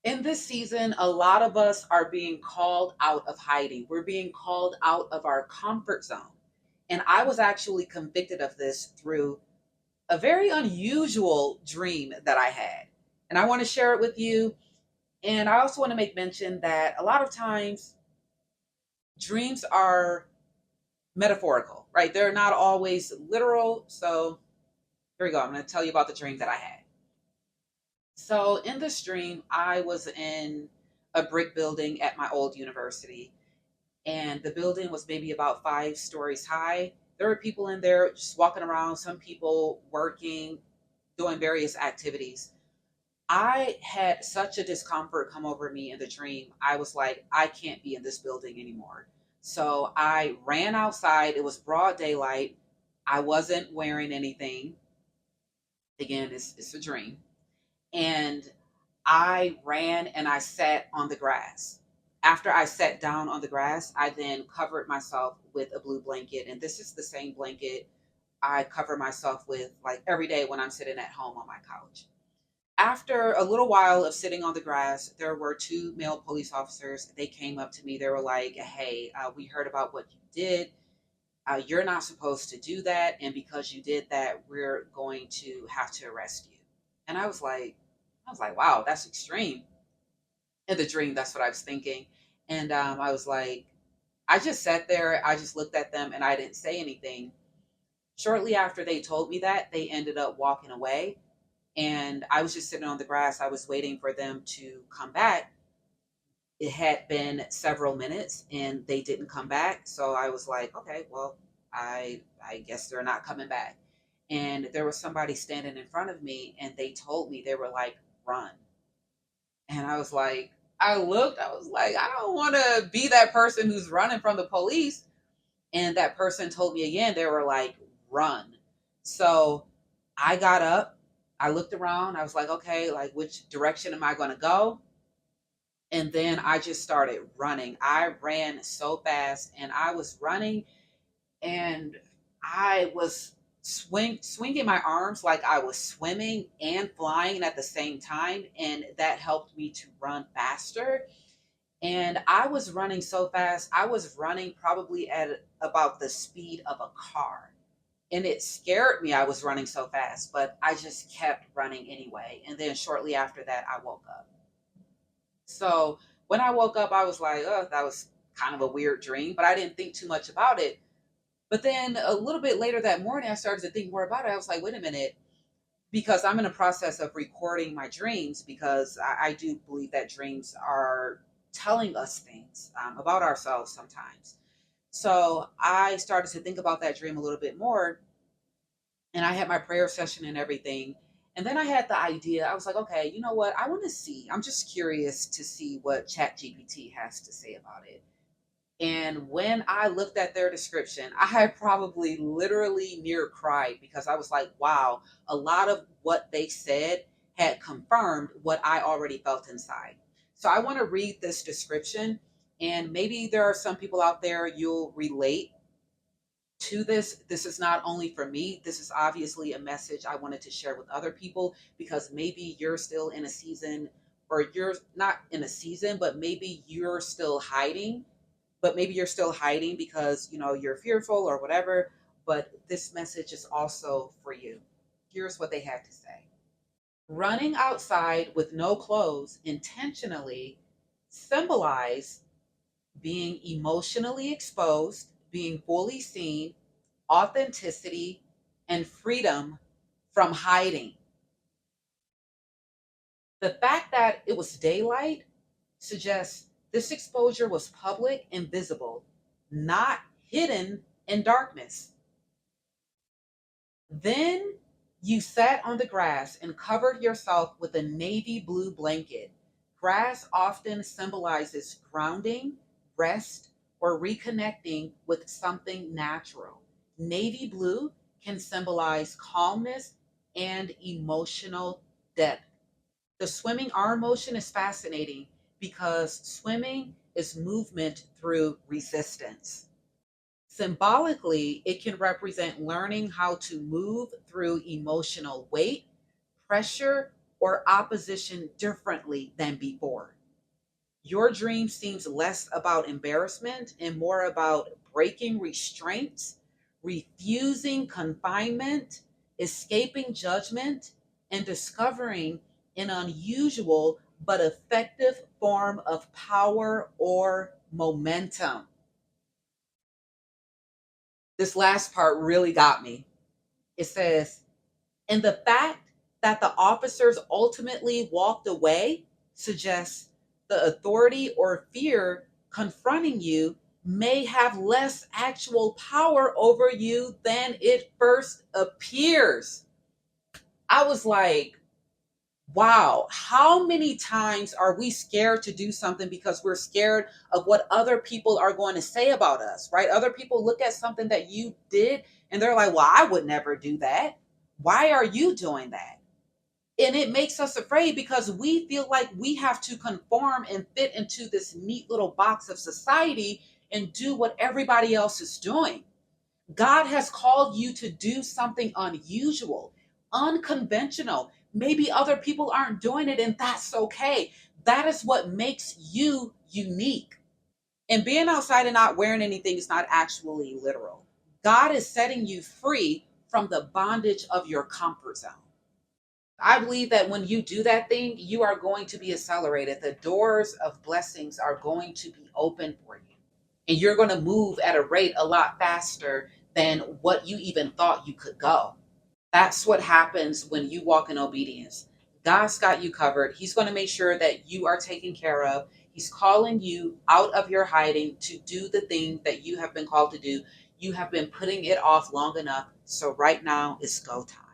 In this season, a lot of us are being called out of hiding. We're being called out of our comfort zone. And I was actually convicted of this through a very unusual dream that I had. And I want to share it with you. And I also want to make mention that a lot of times dreams are metaphorical, right? They're not always literal. So here we go. I'm going to tell you about the dream that I had. So in this dream, I was in a brick building at my old university, and the building was maybe about 5 stories high. There were people in there just walking around, some people working, doing various activities. I had such a discomfort come over me in the dream. I was like, I can't be in this building anymore. So I ran outside. It was broad daylight. I wasn't wearing anything. Again, it's a dream. And I ran and I sat on the grass. After I sat down on the grass, I then covered myself with a blue blanket. And this is the same blanket I cover myself with like every day when I'm sitting at home on my couch. After a little while of sitting on the grass, there were 2 male police officers. They came up to me. They were like, "Hey, we heard about what you did. You're not supposed to do that. And because you did that, we're going to have to arrest you." And I was like, wow, that's extreme. In the dream, that's what I was thinking. And I was like, I just sat there, I just looked at them, and I didn't say anything. Shortly after they told me that, they ended up walking away. And I was just sitting on the grass. I was waiting for them to come back. It had been several minutes and they didn't come back. So I was like, okay, well, I guess they're not coming back. And there was somebody standing in front of me and they told me, they were like, run. And I was like, I looked, I was like, I don't want to be that person who's running from the police. And that person told me again, they were like, run. So I got up, I looked around, I was like, okay, like which direction am I going to go? And then I just started running. I ran so fast and I was running and I was swinging my arms like I was swimming and flying at the same time, and that helped me to run faster. And I was running so fast, I was running probably at about the speed of a car. And it scared me I was running so fast, but I just kept running anyway. And then shortly after that, I woke up. So when I woke up, I was like, oh, that was kind of a weird dream, but I didn't think too much about it. But then a little bit later that morning, I started to think more about it. I was like, wait a minute, because I'm in a process of recording my dreams because I do believe that dreams are telling us things about ourselves sometimes. So I started to think about that dream a little bit more, and I had my prayer session and everything. And then I had the idea, I was like, okay, you know what? I want to see, I'm just curious to see what ChatGPT has to say about it. And when I looked at their description, I probably literally near cried because I was like, wow, a lot of what they said had confirmed what I already felt inside. So I want to read this description, and maybe there are some people out there you'll relate to this. This is not only for me, this is obviously a message I wanted to share with other people because maybe you're still in a season, or you're not in a season, but maybe you're still hiding, because you're fearful or whatever. But this message is also for you. Here's what they had to say. Running outside with no clothes intentionally symbolize being emotionally exposed, being fully seen, authenticity, and freedom from hiding. The fact that it was daylight suggests this exposure was public and visible, not hidden in darkness. Then you sat on the grass and covered yourself with a navy blue blanket. Grass often symbolizes grounding, rest, or reconnecting with something natural. Navy blue can symbolize calmness and emotional depth. The swimming arm motion is fascinating because swimming is movement through resistance. Symbolically, it can represent learning how to move through emotional weight, pressure, or opposition differently than before. Your dream seems less about embarrassment and more about breaking restraints, refusing confinement, escaping judgment, and discovering an unusual but effective form of power or momentum. This last part really got me. It says, and the fact that the officers ultimately walked away suggests the authority or fear confronting you may have less actual power over you than it first appears. I was like, wow, how many times are we scared to do something because we're scared of what other people are going to say about us, right? Other people look at something that you did and they're like, well, I would never do that. Why are you doing that? And it makes us afraid because we feel like we have to conform and fit into this neat little box of society and do what everybody else is doing. God has called you to do something unusual, unconventional. Maybe other people aren't doing it, and that's okay. That is what makes you unique. And being outside and not wearing anything is not actually literal. God is setting you free from the bondage of your comfort zone. I believe that when you do that thing, you are going to be accelerated. The doors of blessings are going to be open for you. And you're going to move at a rate a lot faster than what you even thought you could go. That's what happens when you walk in obedience. God's got you covered. He's going to make sure that you are taken care of. He's calling you out of your hiding to do the thing that you have been called to do. You have been putting it off long enough. So right now is go time.